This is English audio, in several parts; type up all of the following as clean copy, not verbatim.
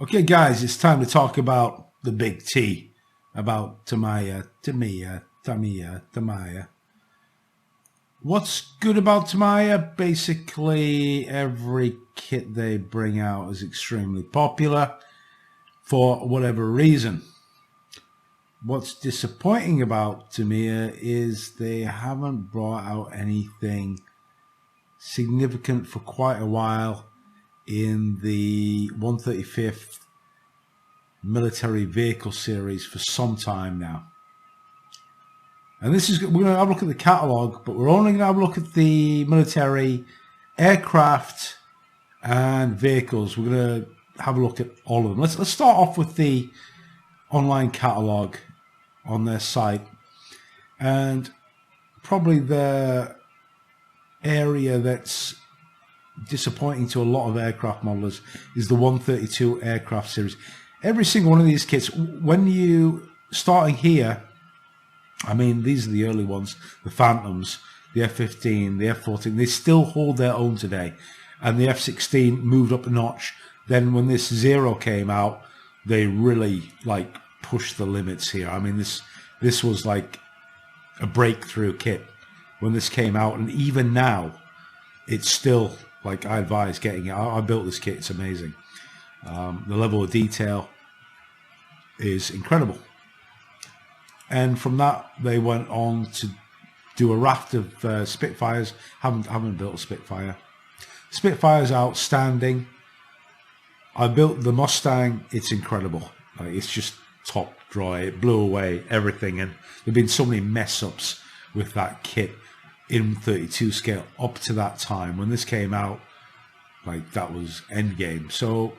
Okay, guys, it's time to talk about the big T, about Tamiya. What's good about Tamiya? Basically, every kit they bring out is extremely popular for whatever reason. What's disappointing about Tamiya is they haven't brought out anything significant for quite a while in the 135th military vehicle series for some time now. And this is, we're going to have a look at the catalogue, but we're only going to have a look at the military aircraft and vehicles. We're going to have a look at all of them. Let's start off with the online catalogue on their site. And probably the area that's disappointing to a lot of aircraft modelers is the 132 aircraft series. Every single one of these kits, when you starting here, I mean, these are the early ones, the Phantoms, the F-15, the F-14, they still hold their own today. And the F-16 moved up a notch. Then when this Zero came out, they really like pushed the limits here. I mean, this was like a breakthrough kit when this came out, and even now, it's still, like, I advise getting it. I built this kit, it's amazing. The level of detail is incredible. And from that, they went on to do a raft of Spitfires. Haven't built a Spitfire. Spitfire's outstanding. I built the Mustang. It's incredible. Like, it's just top drawer. It blew away everything, and there've been so many mess ups with that kit in 32 scale up to that time. When this came out, like, that was endgame. So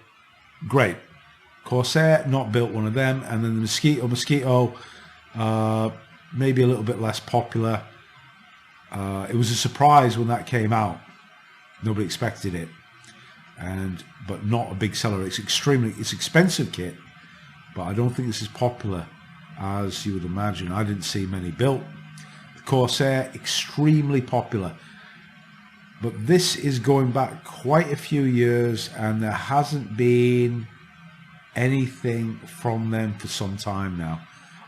great. Corsair, not built one of them. And then the Mosquito, maybe a little bit less popular. It was a surprise when that came out. Nobody expected it, but not a big seller. It's expensive kit, but I don't think it's as popular as you would imagine. I didn't see many built. The Corsair, extremely popular, but this is going back quite a few years, and there hasn't been anything from them for some time now.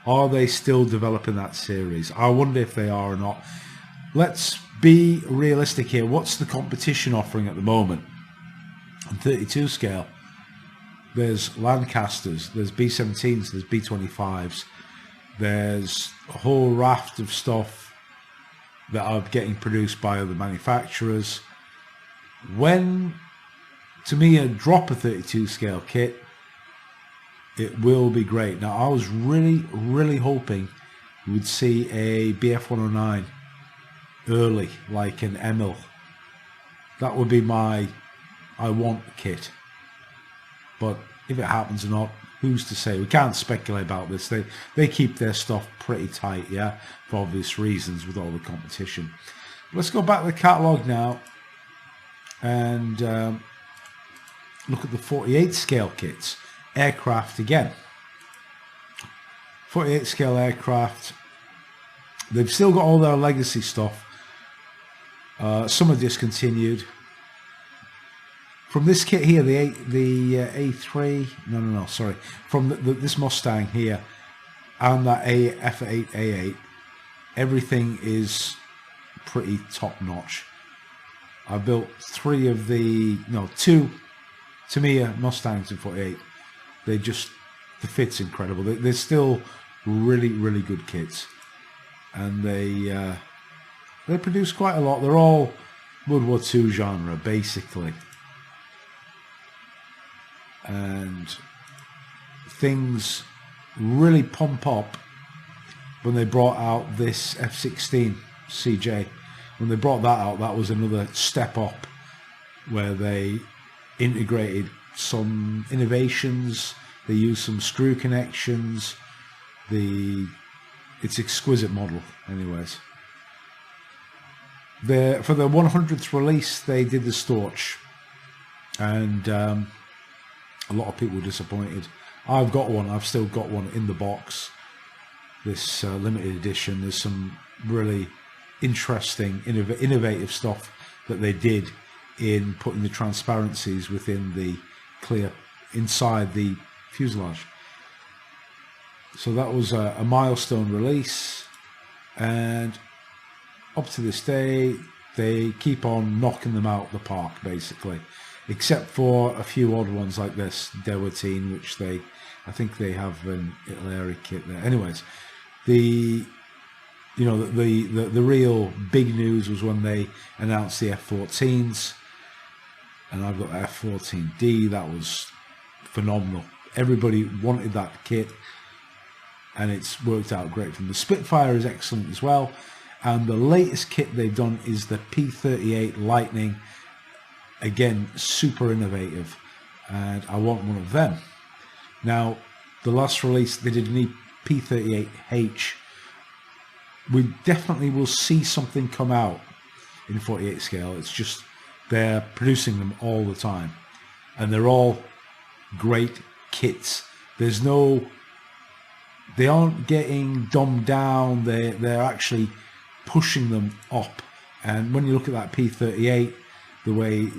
Are they still developing that series? I wonder if they are or not. Let's be realistic here. What's the competition offering at the moment? On 32 scale, there's Lancasters, there's B-17s, there's B-25s, there's a whole raft of stuff that are getting produced by other manufacturers. When Tamiya drop a 32 scale kit, it will be great. Now, I was really hoping we would see a BF-109 early, like an Emil. That would be my I want kit. But if it happens or not, who's to say? We can't speculate about this. They keep their stuff pretty tight, yeah, for obvious reasons with all the competition. Let's go back to the catalogue now and look at the 48 scale kits. Aircraft again. 48 scale aircraft. They've still got all their legacy stuff. Some are discontinued. From this kit here, the A3, no, sorry. From this Mustang here and that F8A8, everything is pretty top notch. I built two Tamiya Mustangs in 48. The fit's incredible. They're still really good kits, and they produce quite a lot. They're all World War II genre basically, and things really pump up when they brought out this F-16 CJ. When they brought that out, that was another step up where they integrated some innovations. They used some screw connections. It's exquisite model anyways. For the 100th release, they did the Storch, and a lot of people were disappointed. I've got one. I've still got one in the box. This limited edition. There's some really interesting, innovative stuff that they did in putting the transparencies within the clear inside the fuselage. So that was a milestone release, and up to this day they keep on knocking them out the park basically, except for a few odd ones like this Dewatine, which I think they have an Italeri kit there. Anyways, the real big news was when they announced the F-14s, and I've got the F-14D. That was phenomenal. Everybody wanted that kit, and it's worked out great. From the Spitfire is excellent as well, and the latest kit they've done is the P-38 Lightning. Again, super innovative, and I want one of them. Now, the last release they did an P-38H. We definitely will see something come out in 48 scale. It's just they're producing them all the time, and they're all great kits. They aren't getting dumbed down. They're actually pushing them up. And when you look at that P-38, the way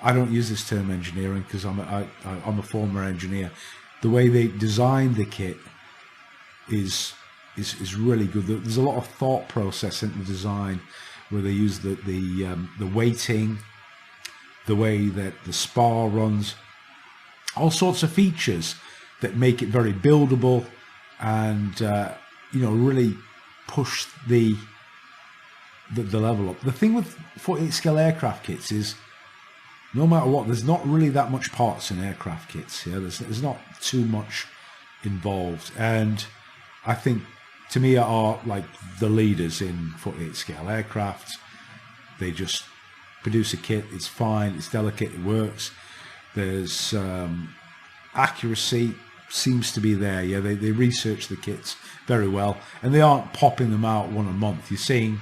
I don't use this term engineering because I'm a former engineer. The way they designed the kit is really good. There's a lot of thought process in the design, where they use the weighting, the way that the spar runs, all sorts of features that make it very buildable, and really push the level up. The thing with 48 scale aircraft kits is, no matter what, there's not really that much parts in aircraft kits. Yeah, there's not too much involved, and I think Tamiya are like the leaders in 48 scale aircraft. They just produce a kit. It's fine. It's delicate. It works. There's accuracy seems to be there. Yeah, they research the kits very well, and they aren't popping them out one a month. You're seeing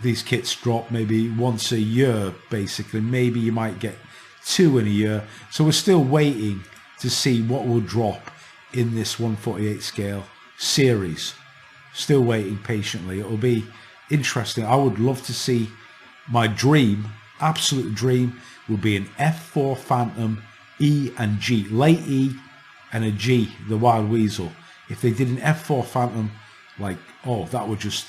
these kits drop maybe once a year, basically. Maybe you might get 2 in a year. So we're still waiting to see what will drop in this 148 scale series. Still waiting patiently. It'll be interesting. I would love to see, my dream, absolute dream, would be an F4 Phantom E and G, late E and a G, the Wild Weasel. If they did an F4 Phantom, like, oh, that would just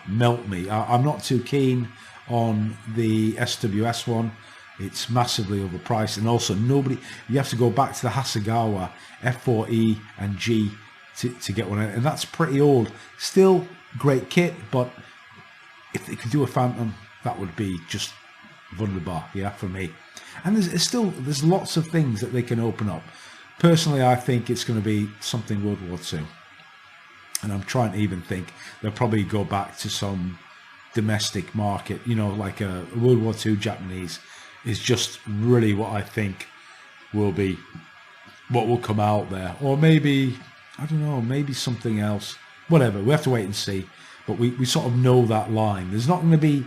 melt me. I'm not too keen on the SWS one. It's massively overpriced, and also you have to go back to the Hasegawa F4E and G to get one, and that's pretty old. Still great kit, but if they could do a Phantom, that would be just wunderbar, yeah, for me. And there's lots of things that they can open up. Personally, I think it's going to be something World War II, and I'm trying to even think they'll probably go back to some domestic market, like a World War II Japanese is just really what I think will be what will come out there. Or maybe, I don't know, maybe something else. Whatever, we have to wait and see. But we sort of know that line. There's not going to be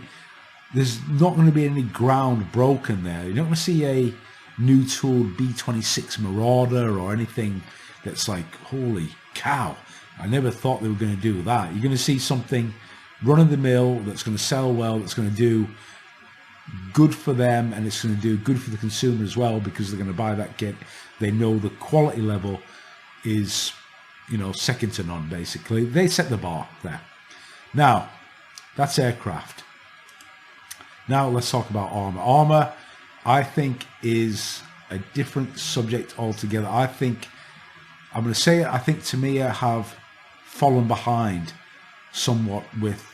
any ground broken there. You're not going to see a new tooled B-26 Marauder or anything that's like, holy cow, I never thought they were going to do that. You're going to see something run-of-the-mill that's going to sell well, that's going to do good for them, and it's going to do good for the consumer as well, because they're going to buy that kit. They know the quality level is, second to none, basically. They set the bar there. Now, that's aircraft. Now let's talk about armor. Armor, I think, is a different subject altogether. I'm going to say it, I think Tamiya have fallen behind somewhat with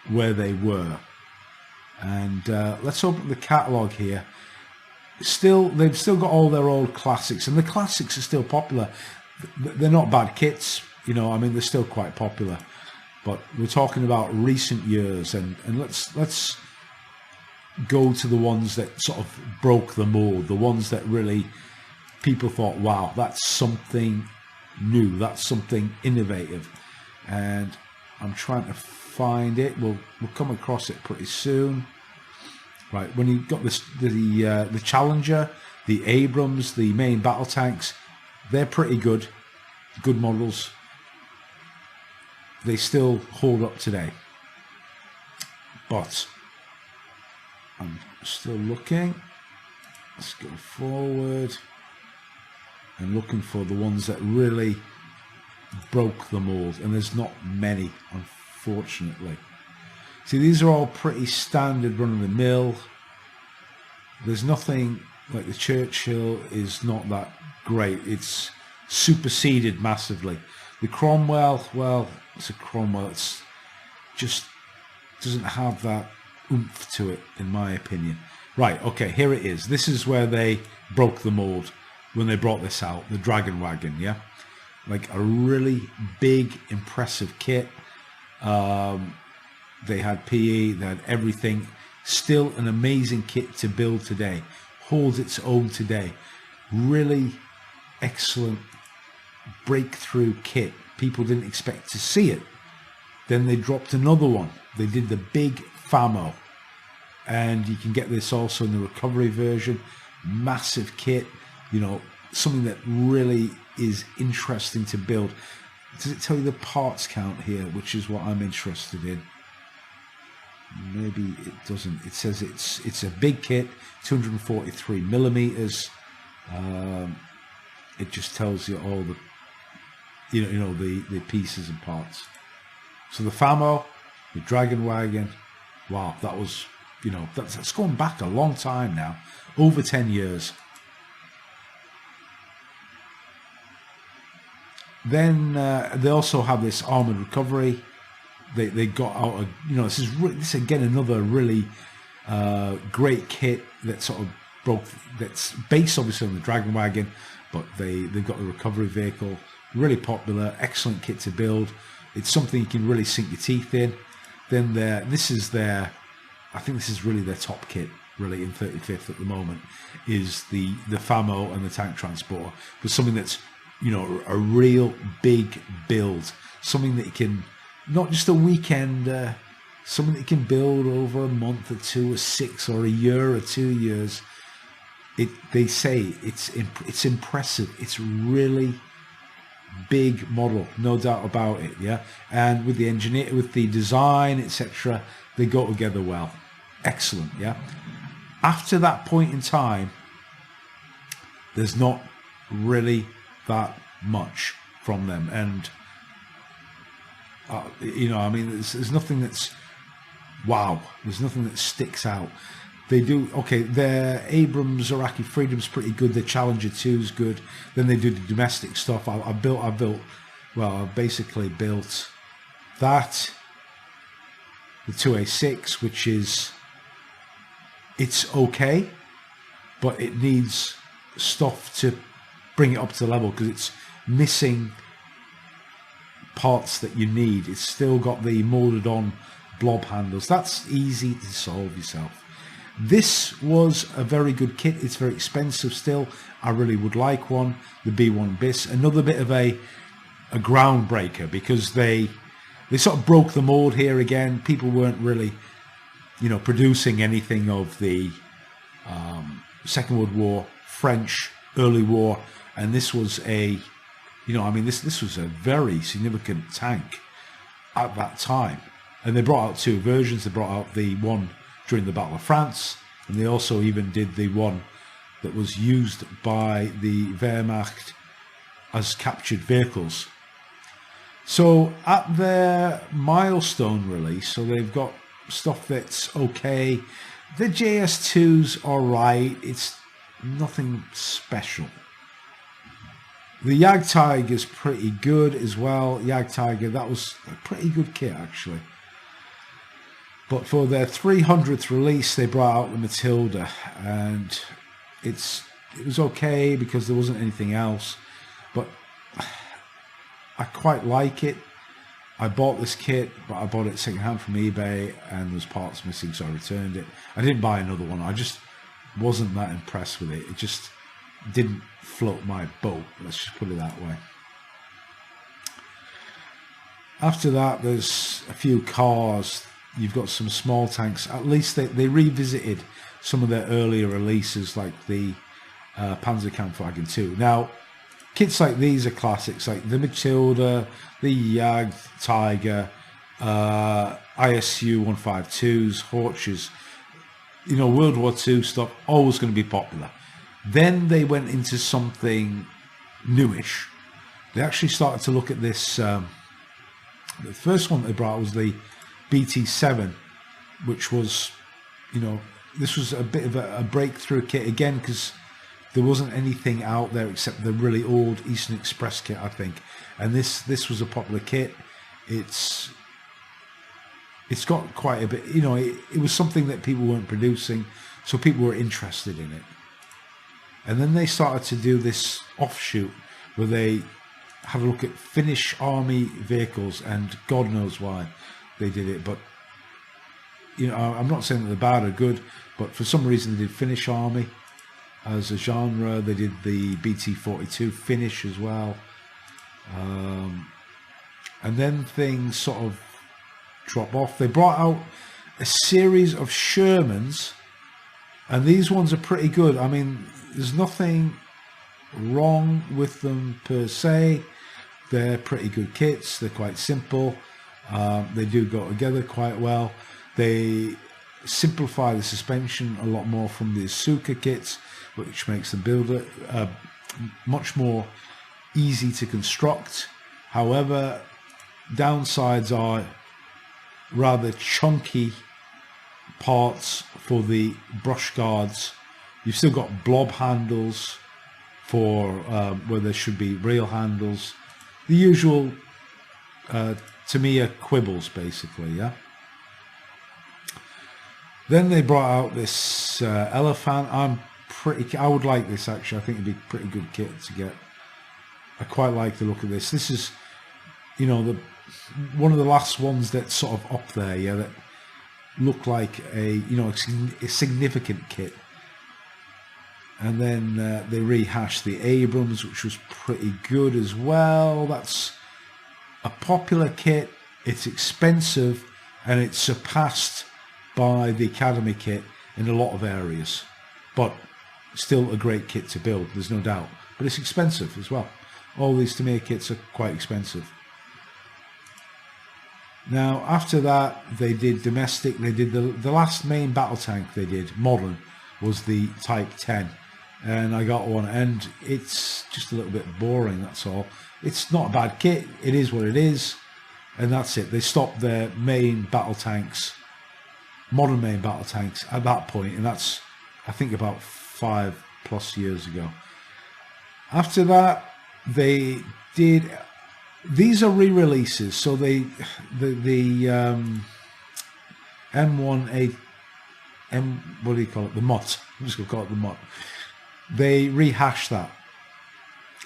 where they were. And let's open the catalogue here. They've still got all their old classics, and the classics are still popular. They're not bad kits, they're still quite popular. But we're talking about recent years, and let's go to the ones that sort of broke the mold, the ones that really people thought, wow, that's something new, that's something innovative. And I'm trying to find it. We'll come across it pretty soon. Right, when you've got the Challenger, the Abrams, the main battle tanks, they're pretty good models. They still hold up today. But I'm still looking. Let's go forward. and looking for the ones that really broke the mold, and there's not many, unfortunately. See, these are all pretty standard run-of-the-mill. There's nothing like the Churchill is not that great. It's superseded massively. The Cromwell, well, it's a Cromwell. It's just doesn't have that oomph to it, in my opinion. Right, okay, here it is. This is where they broke the mold when they brought this out, the Dragon Wagon, yeah? Like a really big, impressive kit. They had PE, they had everything. Still an amazing kit to build today. Holds its own today. Really excellent breakthrough kit. People didn't expect to see it. Then they dropped another one. They did the big Famo. And you can get this also in the recovery version. Massive kit. You know, something that really is interesting to build. Does it tell you the parts count here, which is what I'm interested in? Maybe it doesn't. It says it's a big kit, 243 millimeters. It just tells you all the the pieces and parts. So the Famo, the Dragon Wagon, wow, that was, that's gone back a long time now, over 10 years. Then they also have this armored recovery. They got out this is again another really great kit that sort of broke. That's based obviously on the Dragon Wagon, but they've got the recovery vehicle. Really popular, excellent kit to build. It's something you can really sink your teeth in. Then this is I think this is really their top kit, really, in 35th at the moment, is the Famo and the tank transporter. But something that's a real big build, something that you can, not just a weekend, something that you can build over a month or two or 6 or a year or 2 years. They say it's impressive. It's really big model, no doubt about it. Yeah, and with the design, etc., they go together well. Excellent. Yeah. After that point in time, there's not really that much from them, and there's nothing that's wow. There's nothing that sticks out. They do okay. Their Abrams Iraqi Freedom's pretty good. Their Challenger 2's good. Then they do the domestic stuff. I basically built that, the 2A6, which is, it's okay, but it needs stuff to bring it up to the level because it's missing parts that you need. It's still got the molded on blob handles. That's easy to solve yourself. This was a very good kit. It's very expensive still. I really would like one. The B1 BIS, another bit of a groundbreaker, because they sort of broke the mold here again. People weren't really producing anything of the Second World War, French early war, and this was this was a very significant tank at that time. And they brought out 2 versions. They brought out the one during the Battle of France, and they also even did the one that was used by the Wehrmacht as captured vehicles. So at their milestone release, so they've got stuff that's okay. The JS2's alright, it's nothing special. The Jagdtiger's pretty good as well. Jagdtiger, that was a pretty good kit actually. But for their 300th release, they brought out the Matilda, and it was okay because there wasn't anything else. But I quite like it. I bought this kit, but I bought it secondhand from eBay, and there was parts missing, so I returned it. I didn't buy another one. I just wasn't that impressed with it. It just didn't float my boat. Let's just put it that way. After that, there's a few cars. You've got some small tanks. At least they revisited some of their earlier releases, like the Panzer Kampfwagen 2. Now, kits like these are classics, like the Matilda, the Jagdtiger, ISU 152s, Horches. World War II stuff, always going to be popular. Then they went into something newish. They actually started to look at this. The first one they brought was the BT7, which was, you know, this was a bit of a breakthrough kit again, because there wasn't anything out there except the really old Eastern Express kit, I think. And this was a popular kit. It's got quite a bit, you know, it was something that people weren't producing, so people were interested in it. And then they started to do this offshoot where they had a look at Finnish army vehicles, and God knows why they did it. But, you know, I'm not saying that they're bad or good, but for some reason they did Finnish army as a genre. They did the BT-42 Finnish as well. And then things sort of drop off. They brought out a series of Shermans, and these ones are pretty good. I mean, there's nothing wrong with them per se. They're pretty good kits. They're quite simple. They do go together quite well. They simplify the suspension a lot more from the Asuka kits, which makes the builder much more easy to construct. However, downsides are rather chunky parts for the brush guards. You've still got blob handles for where there should be real handles. The usual Tamiya quibbles, basically, yeah. Then they brought out this elephant. I would like this, actually. I think it'd be a pretty good kit to get. I quite like the look of this. This is, you know, one of the last ones that's sort of up there, yeah, that look like a significant kit. And then they rehashed the Abrams, which was pretty good as well. That's a popular kit. It's expensive, and it's surpassed by the Academy kit in a lot of areas. But still a great kit to build, there's no doubt. But it's expensive as well. All these Tamiya kits are quite expensive. Now, after that, they did domestic. They did the last main battle tank they did, modern, was the Type 10. And I got one, and it's just a little bit boring, that's all. It's not a bad kit. It is what it is. And that's it. They stopped their main battle tanks, modern main battle tanks, at that point. And that's, I think, about 5+ years ago. After that, they did... These are re-releases, so the M1A, what do you call it? The MOT. I'm just going to call it the MOT. They rehashed that,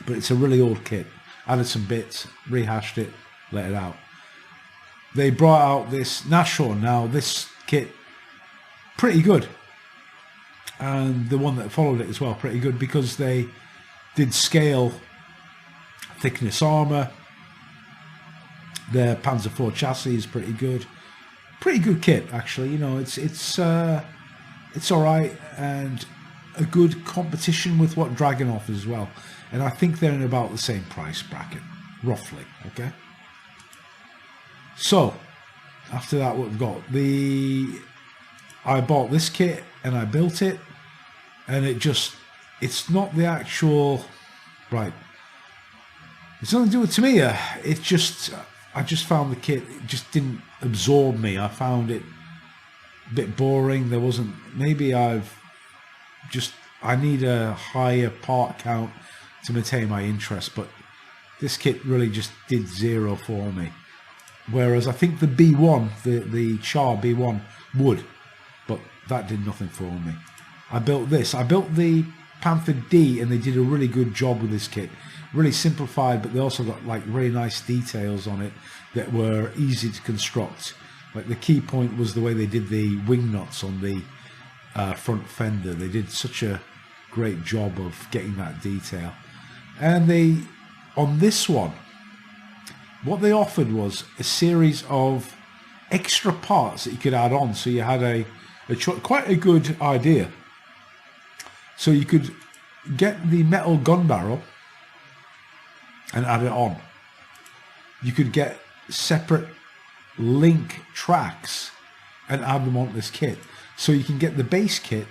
but it's a really old kit. Added some bits, rehashed it, let it out. They brought out this Nashorn. Now, this kit, pretty good. And the one that followed it as well, pretty good, because they did scale thickness armor. Their Panzer IV chassis is pretty good. Pretty good kit, actually. You know, it's all right, and a good competition with what Dragon offers as well. And I think they're in about the same price bracket, roughly. Okay. So after that, what we've got, I bought this kit and I built it, and it's not the actual right. It's nothing to do with Tamiya. It's just, I just found the kit, it just didn't absorb me. I found it a bit boring. There wasn't, maybe I need a higher part count to maintain my interest, but this kit really just did zero for me. Whereas I think the B1, the Char B1 would, but that did nothing for me. I built this. I built the Panther D, and they did a really good job with this kit. Really simplified, but they also got like really nice details on it that were easy to construct. Like the key point was the way they did the wing nuts on the front fender. They did such a great job of getting that detail. And on this one, what they offered was a series of extra parts that you could add on. So you had quite a good idea. So you could get the metal gun barrel and add it on. You could get separate link tracks and add them onto this kit. So you can get the base kit,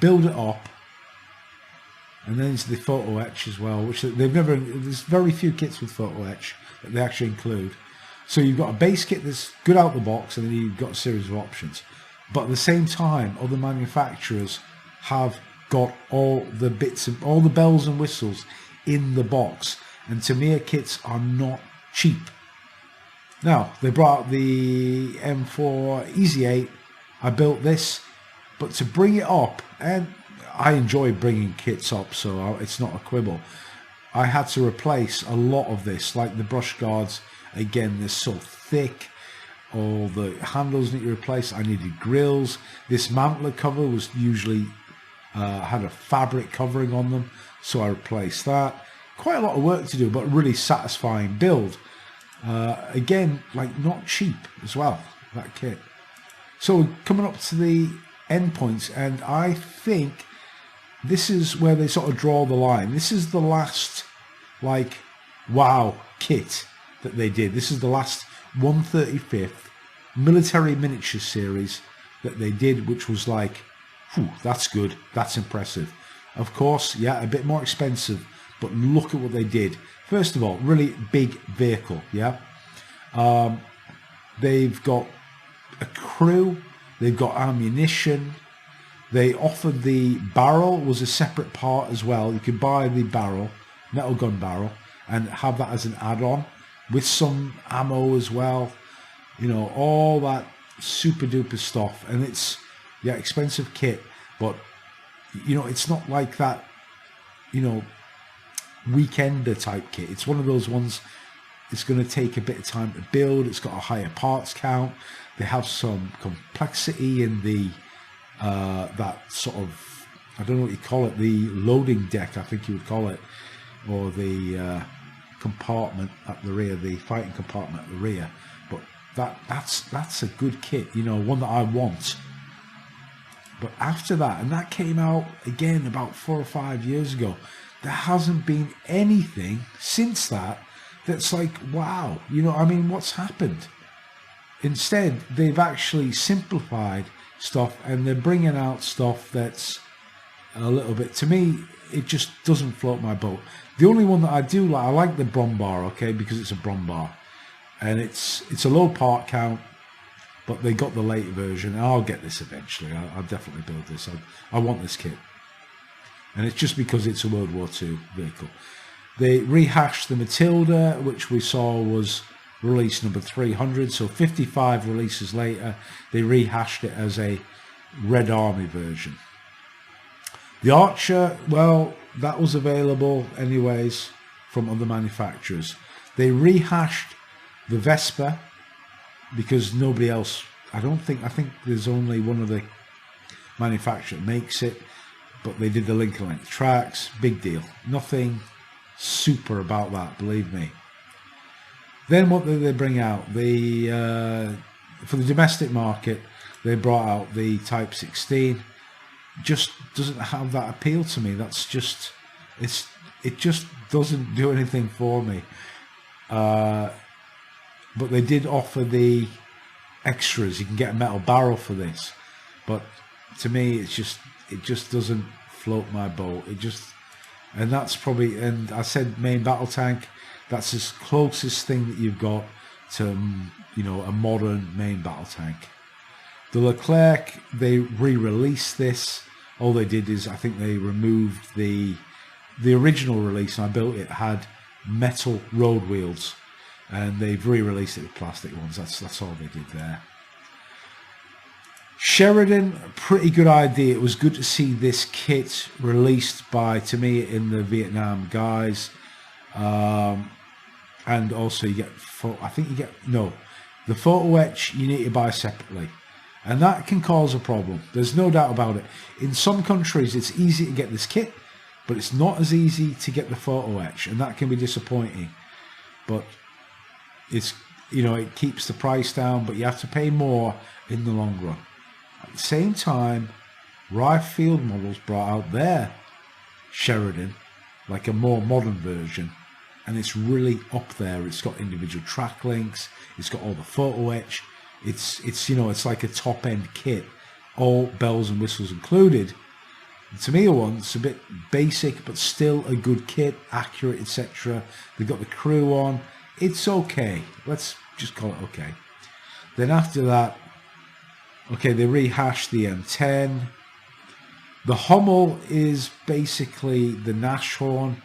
build it up, And then it's the photo etch as well, which there's very few kits with photo etch that they actually include. So you've got a base kit that's good out the box, and then you've got a series of options. But at the same time, other manufacturers have got all the bits and all the bells and whistles in the box. And Tamiya kits are not cheap. Now, they brought out the M4 Easy 8. I built this, but to bring it up, and I enjoy bringing kits up, so it's not a quibble. I had to replace a lot of this, like the brush guards. Again, they're so thick. All the handles need to replace. I needed grills. This mantler cover was usually had a fabric covering on them, so I replaced that. Quite a lot of work to do, but really satisfying build. Again, like not cheap as well, that kit. So we're coming up to the end points, and I think this is where they sort of draw the line. This is the last, like, wow kit that they did. This is the last 135th military miniature series that they did, which was like, whew, that's good, that's impressive. Of course, yeah, a bit more expensive, but look at what they did. First of all, really big vehicle, yeah. They've got a crew, they've got ammunition. They offered the barrel was a separate part as well. You could buy the barrel, metal gun barrel, and have that as an add-on with some ammo as well. You know, all that super duper stuff. And it's, yeah, expensive kit, but you know, it's not like that, you know, weekender type kit. It's one of those ones, it's going to take a bit of time to build. It's got a higher parts count. They have some complexity in the that sort of, I don't know what you call it, the loading deck, I think you would call it, or the compartment at the rear, the fighting compartment at the rear. But that's a good kit, you know, one that I want. But after that, and that came out again about 4 or 5 years ago, there hasn't been anything since that that's like, wow, you know, I mean, what's happened? Instead, they've actually simplified stuff, and they're bringing out stuff that's a little bit, to me, it just doesn't float my boat. The only one that I do like, I like the Brombar, okay, because it's a Brombar, and it's a low part count, but they got the later version. I'll get this eventually. I'll definitely build this. I want this kit, and it's just because it's a World War II vehicle. They rehashed the Matilda, which we saw was release number 300, so 55 releases later, they rehashed it as a Red Army version. The Archer, well, that was available anyways from other manufacturers. They rehashed the Vespa because nobody else, I think there's only one other manufacturer that makes it, but they did the Lincoln length tracks, big deal. Nothing super about that, believe me. Then what did they bring out? For the domestic market, they brought out the Type 16. Just doesn't have that appeal to me. That's just, it just doesn't do anything for me. But they did offer the extras. You can get a metal barrel for this, but to me, it just doesn't float my boat. And that's probably, and I said main battle tank. That's the closest thing that you've got to, you know, a modern main battle tank. The Leclerc, they re-released this. All they did is, I think they removed the original release, and I built it, had metal road wheels, and they've re-released it with plastic ones. That's all they did there. Sheridan, pretty good idea. It was good to see this kit released by Tamiya in the Vietnam guys. And also you get, the photo etch you need to buy separately, and that can cause a problem. There's no doubt about it. In some countries it's easy to get this kit, but it's not as easy to get the photo etch, and that can be disappointing. But it's, you know, it keeps the price down, but you have to pay more in the long run. At the same time, Rife Field Models brought out their Sheridan, like a more modern version, and it's really up there. It's got individual track links, it's got all the photo etch, it's you know, it's like a top end kit, all bells and whistles included. The Tamiya one's a bit basic, but still a good kit, accurate, etc. They've got the crew on. It's okay. Let's just call it okay. Then after that, okay, they rehashed the M10. The Hummel is basically the Nash horn,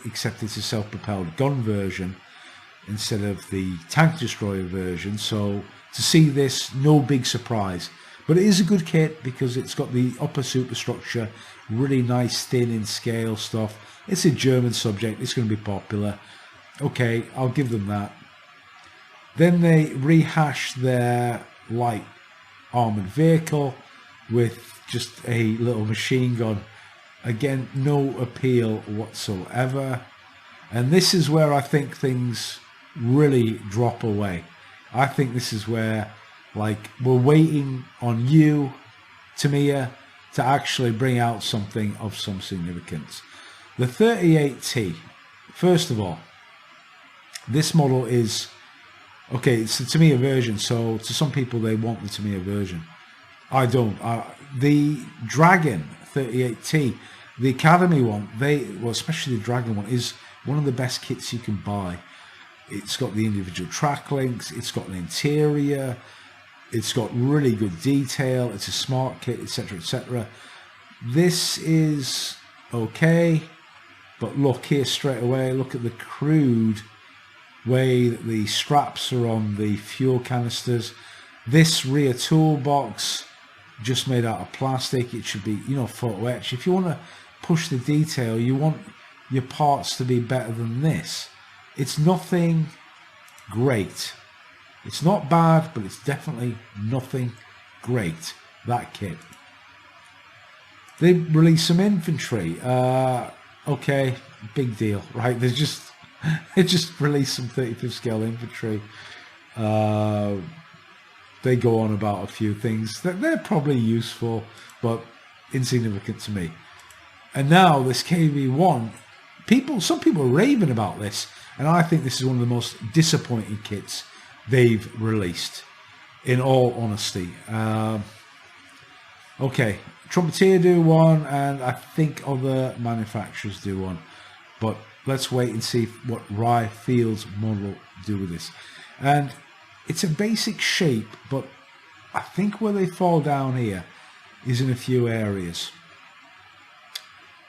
except it's a self-propelled gun version instead of the tank destroyer version. So to see this, no big surprise. But it is a good kit because it's got the upper superstructure, really nice thin in scale stuff. It's a German subject, it's going to be popular. Okay, I'll give them that. Then they rehashed their light armored vehicle with just a little machine gun. Again, no appeal whatsoever. And this is where I think things really drop away. I think this is where, like, we're waiting on you, Tamiya, to actually bring out something of some significance. The 38T, first of all, this model is, okay, it's the Tamiya version, so to some people they want the Tamiya version. I don't. The Dragon 38T, the Academy one, well, especially the Dragon one, is one of the best kits you can buy. It's got the individual track links, it's got an interior, it's got really good detail, it's a smart kit, etc, etc. This is okay, but look here straight away, look at the crude way that the straps are on the fuel canisters. This rear toolbox, just made out of plastic, it should be, you know, photo etch. If you want to push the detail, you want your parts to be better than this. It's nothing great. It's not bad, but it's definitely nothing great, that kit. They released some infantry. Okay, big deal, right? They just released some 35th scale infantry. They go on about a few things that they're probably useful, but insignificant to me. And now this KV-1, some people are raving about this, and I think this is one of the most disappointing kits they've released, in all honesty. Okay, Trumpeter do one, and I think other manufacturers do one, but let's wait and see what Rye Field's model do with this. And it's a basic shape, but I think where they fall down here is in a few areas.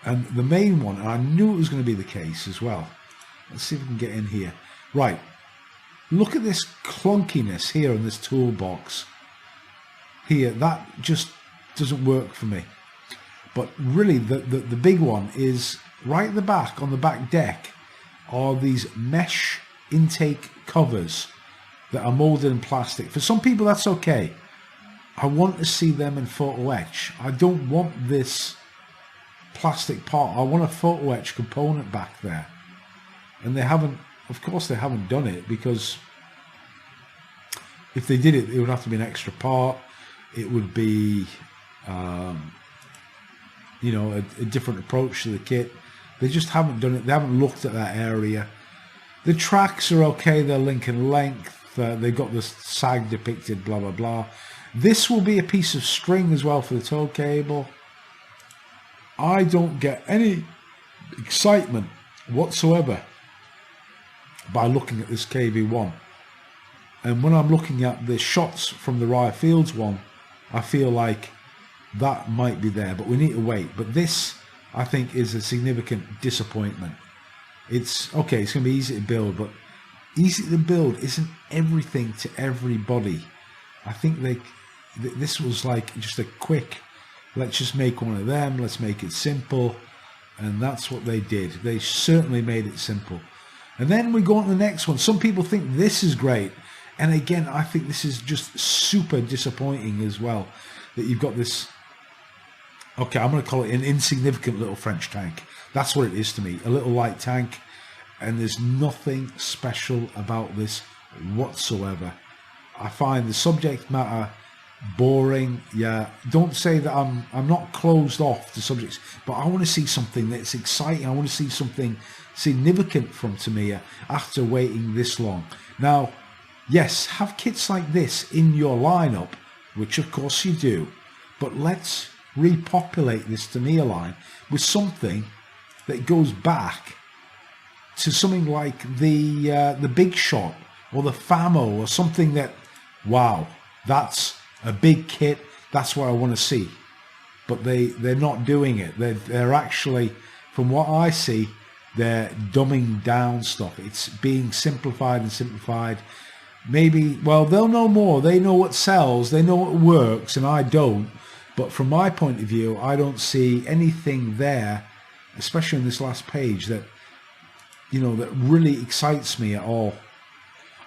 And the main one, and I knew it was going to be the case as well. Let's see if we can get in here. Right, look at this clunkiness here in this toolbox. Here, that just doesn't work for me. But really, the big one is right at the back, on the back deck, are these mesh intake covers that are molded in plastic. For some people, that's okay. I want to see them in photo etch. I don't want this plastic part. I want a photo etch component back there. And they haven't, of course they haven't done it, because if they did it, it would have to be an extra part. It would be, you know, a different approach to the kit. They just haven't done it. They haven't looked at that area. The tracks are okay. They're Lincoln length. They've got the sag depicted, blah, blah, blah. This will be a piece of string as well for the tow cable. I don't get any excitement whatsoever by looking at this KV-1. And when I'm looking at the shots from the Rye Fields one, I feel like that might be there, but we need to wait. But this, I think, is a significant disappointment. It's okay, it's going to be easy to build, but easy to build isn't everything to everybody. I think this was like just a quick, let's just make one of them, let's make it simple, and that's what they did. They certainly made it simple. And then we go on to the next one. Some people think this is great, and again, I think this is just super disappointing as well, that you've got this, okay, I'm going to call it an insignificant little French tank. That's what it is to me, a little light tank, and there's nothing special about this whatsoever. I find the subject matter boring. Yeah, don't say that I'm not closed off to subjects, but I want to see something that's exciting. I want to see something significant from Tamiya after waiting this long. Now, yes, have kits like this in your lineup, which of course you do, but let's repopulate this Tamiya line with something that goes back to something like the Big Shot or the Famo or something that, wow, that's a big kit, that's what I want to see. But they're not doing it. They're actually, from what I see, they're dumbing down stuff. It's being simplified and simplified. Maybe, well, they'll know more. They know what sells, they know what works, and I don't. But from my point of view, I don't see anything there, especially on this last page, that, you know, that really excites me at all.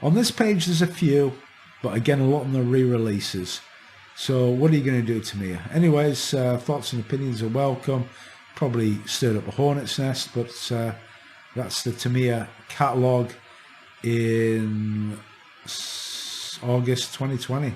On this page there's a few, but again, a lot of them are re-releases. So what are you going to do to me? Anyways, thoughts and opinions are welcome. Probably stirred up a hornet's nest, but that's the Tamiya catalogue in August 2020.